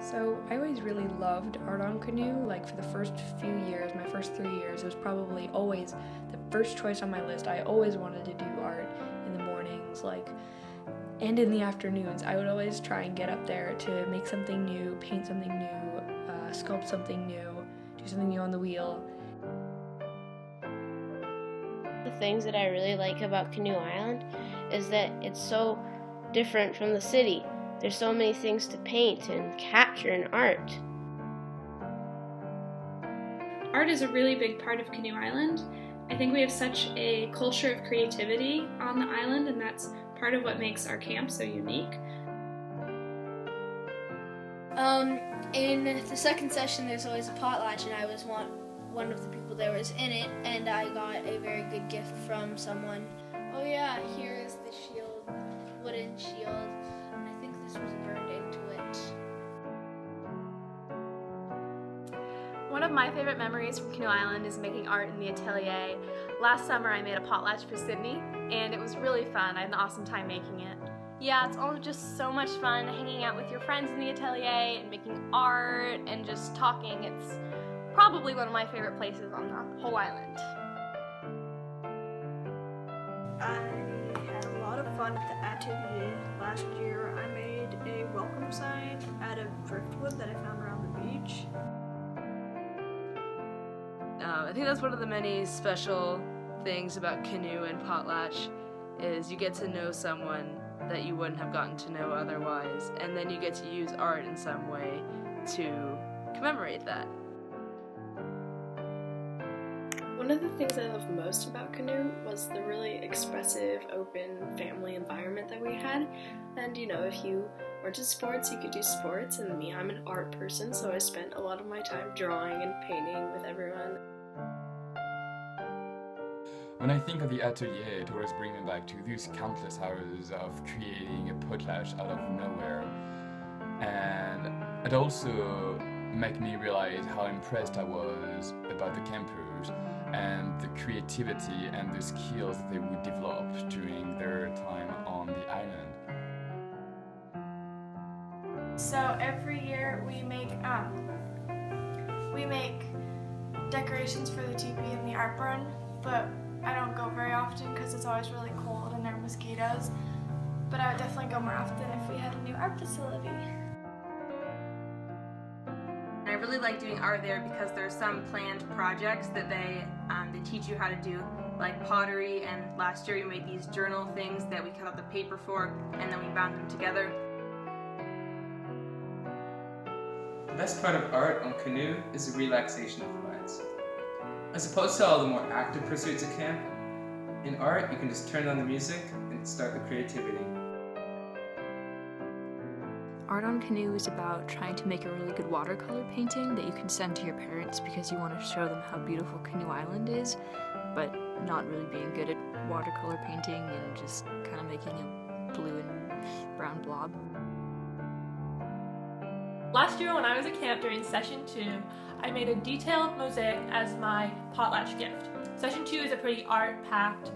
So I always really loved art on canoe. Like for the first few years, my first 3 years, it was probably always the first choice on my list. I always wanted to do art in the mornings, and in the afternoons. I would always try and get up there to make something new, paint something new, sculpt something new, do something new on the wheel. The things that I really like about Canoe Island is that it's so different from the city. There's so many things to paint and capture in art. Art is a really big part of Canoe Island. I think we have such a culture of creativity on the island, and that's part of what makes our camp so unique. In the second session, there's always a potlatch, and I was one of the people that was in it, and I got a very good gift from someone. Oh yeah, here is the shield, wooden shield, and I think this was burned into it. One of my favorite memories from Canoe Island is making art in the atelier. Last summer I made a potlatch for Sydney, and it was really fun. I had an awesome time making it. Yeah, it's all just so much fun hanging out with your friends in the atelier and making art and just talking. It's probably one of my favorite places on the whole island. I had a lot of fun at the atelier. Last year I made a welcome sign out of driftwood that I found around the beach. I think that's one of the many special things about canoe and potlatch is you get to know someone that you wouldn't have gotten to know otherwise, and then you get to use art in some way to commemorate that. One of the things I loved most about Canoe was the really expressive, open family environment that we had. And if you weren't into sports, you could do sports, and me, I'm an art person, so I spent a lot of my time drawing and painting with everyone. When I think of the atelier, it always brings me back to these countless hours of creating a potlatch out of nowhere. And it also made me realize how impressed I was about the campers and the creativity and the skills they would develop during their time on the island. So every year we make decorations for the teepee and the art barn, but I don't go very often because it's always really cold and there are mosquitoes. But I would definitely go more often if we had a new art facility. I really like doing art there because there's some planned projects that they teach you how to do, like pottery, and last year we made these journal things that we cut out the paper for, and then we bound them together. The best part of art on Canoe is the relaxation it provides. As opposed to all the more active pursuits at camp, in art you can just turn on the music and start the creativity. Art on Canoe is about trying to make a really good watercolor painting that you can send to your parents because you want to show them how beautiful Canoe Island is, but not really being good at watercolor painting and just kind of making a blue and brown blob. Last year when I was at camp during session 2, I made a detailed mosaic as my potlatch gift. Session 2 is a pretty art-packed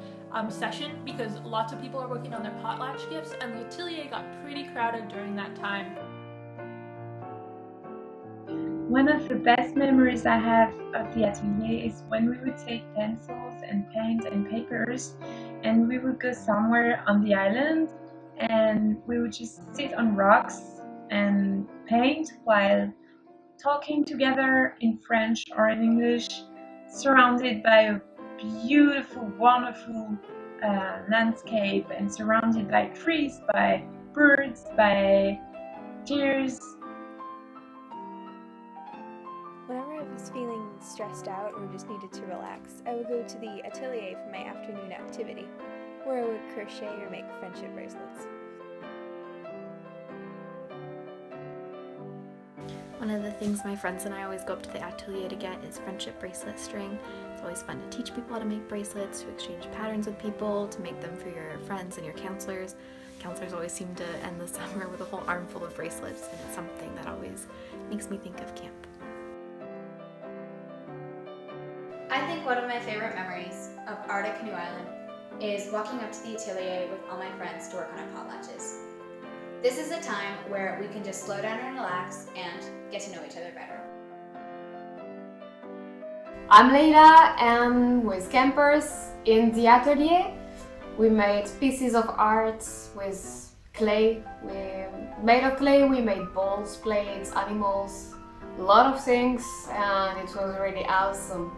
session because lots of people are working on their potlatch gifts, and the atelier got pretty crowded during that time. One of the best memories I have of the atelier is when we would take pencils and paint and papers and we would go somewhere on the island and we would just sit on rocks and paint while talking together in French or in English, surrounded by a beautiful, wonderful landscape and surrounded by trees, by birds, by deers. Whenever I was feeling stressed out or just needed to relax, I would go to the atelier for my afternoon activity, where I would crochet or make friendship bracelets. One of the things my friends and I always go up to the atelier to get is friendship bracelet string. It's always fun to teach people how to make bracelets, to exchange patterns with people, to make them for your friends and your counselors. Counselors always seem to end the summer with a whole armful of bracelets, and it's something that always makes me think of camp. I think one of my favorite memories of art at Canoe Island is walking up to the atelier with all my friends to work on our potlatches. This is a time where we can just slow down and relax and get to know each other better. I'm Leila, and with campers in the atelier, we made pieces of art with clay. We made balls, plates, animals, a lot of things, and it was really awesome.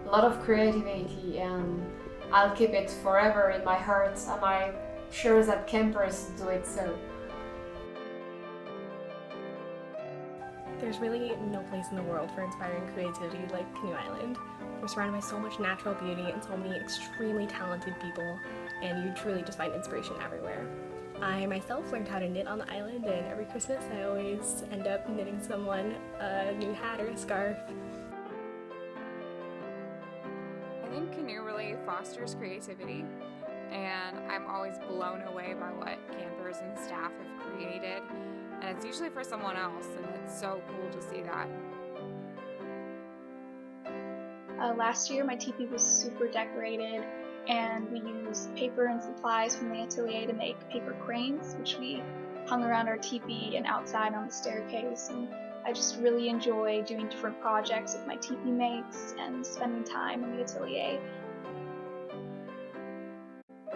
A lot of creativity, and I'll keep it forever in my heart, and I'm sure that campers do it so. There's really no place in the world for inspiring creativity like Canoe Island. We're surrounded by so much natural beauty and so many extremely talented people, and you truly just find inspiration everywhere. I myself learned how to knit on the island, and every Christmas I always end up knitting someone a new hat or a scarf. I think Canoe really fosters creativity, and I'm always blown away by what campers and staff have created. And it's usually for someone else, and it's so cool to see that. Last year my teepee was super decorated, and we used paper and supplies from the atelier to make paper cranes, which we hung around our teepee and outside on the staircase. And I just really enjoy doing different projects with my teepee mates and spending time in the atelier.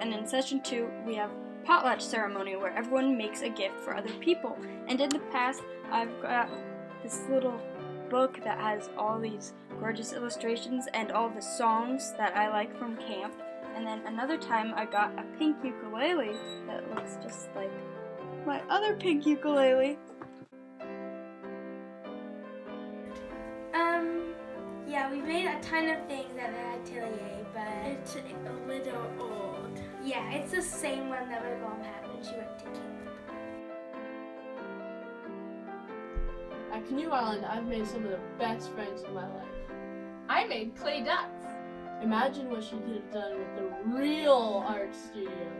And in session 2, we have potlatch ceremony where everyone makes a gift for other people. And in the past, I've got this little book that has all these gorgeous illustrations and all the songs that I like from camp. And then another time I got a pink ukulele that looks just like my other pink ukulele. Yeah, we made a ton of things at the atelier, but it's a little old. Yeah, it's the same one that my mom had when she went to camp. At Canoe Island, I've made some of the best friends of my life. I made clay ducks. Imagine what she could have done with the real art studio.